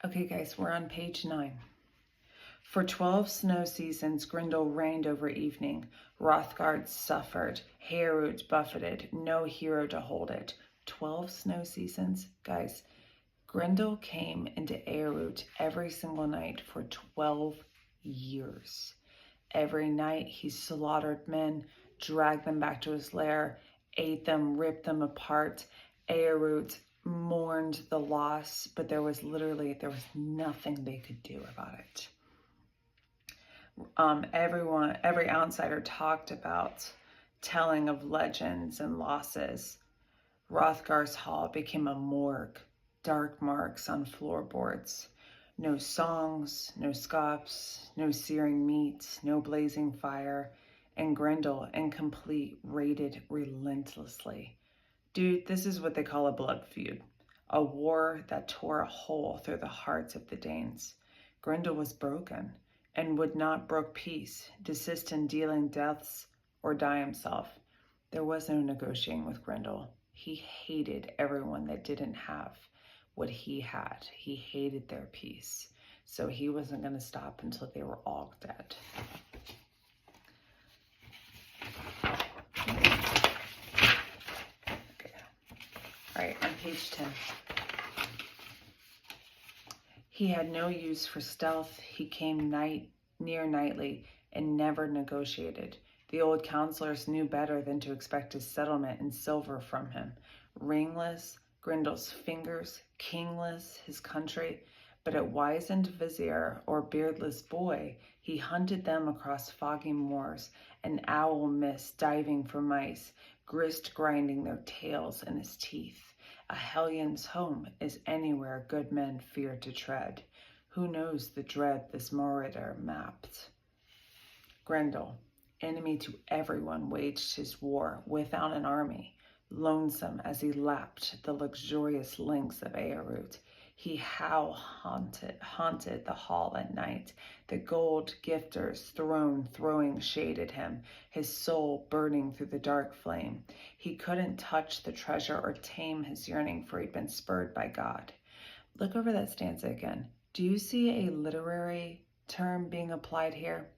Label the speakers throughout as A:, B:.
A: Okay, guys, we're on page 9. For 12 snow seasons, Grendel reigned over evening. Hrothgar suffered, Heorot buffeted, no hero to hold it. 12 snow seasons? Guys, Grendel came into Heorot every single night for 12 years. Every night he slaughtered men, dragged them back to his lair, ate them, ripped them apart. Heorot mourned the loss, but there was nothing they could do about it. Every outsider talked about telling of legends and losses. Hrothgar's hall became a morgue, dark marks on floorboards. No songs, no scops, no searing meat, no blazing fire, and Grendel, incomplete, raided relentlessly. Dude, this is what they call a blood feud. A war that tore a hole through the hearts of the Danes. Grendel was broken and would not brook peace, desist in dealing deaths, or die himself. There was no negotiating with Grendel. He hated everyone that didn't have what he had. He hated their peace. So he wasn't going to stop until they were all dead. Okay. All right, on page 10. He had no use for stealth. He came near nightly and never negotiated. The old counselors knew better than to expect his settlement in silver from him. Ringless, Grendel's fingers, kingless, his country, but a wizened vizier or beardless boy, he hunted them across foggy moors, an owl mist diving for mice, grist grinding their tails in his teeth. A hellion's home is anywhere good men fear to tread. Who knows the dread this marauder mapped? Grendel, enemy to everyone, waged his war without an army. Lonesome as he lapped the luxurious links of Heorot, he haunted the hall at night. The gold gifter's throwing shaded him, his soul burning through the dark flame. He couldn't touch the treasure or tame his yearning, for he'd been spurred by God. Look over that stanza again. Do you see a literary term being applied here?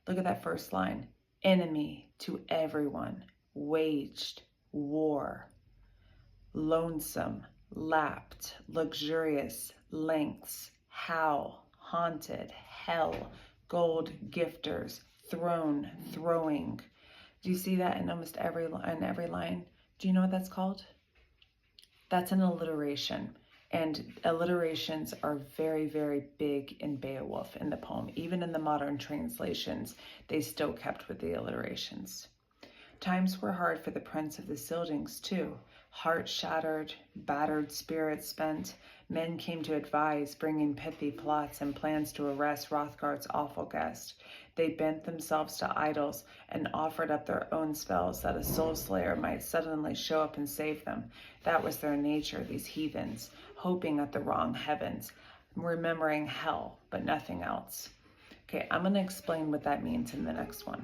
A: Look at that first line. Enemy to everyone, waged war. Lonesome, lapped, luxurious, lengths, haunted, hell, gold gifters, throwing. Do you see that in almost every line? Do you know what that's called? That's an alliteration. And alliterations are very, very big in Beowulf, in the poem. Even in the modern translations, they still kept with the alliterations. Times were hard for the Prince of the Scyldings, too. Heart shattered, battered spirits spent, men came to advise, bringing pithy plots and plans to arrest Hrothgar's awful guest. They bent themselves to idols and offered up their own spells that a soul slayer might suddenly show up and save them. That was their nature, these heathens, hoping at the wrong heavens, remembering hell, but nothing else. Okay, I'm going to explain what that means in the next one.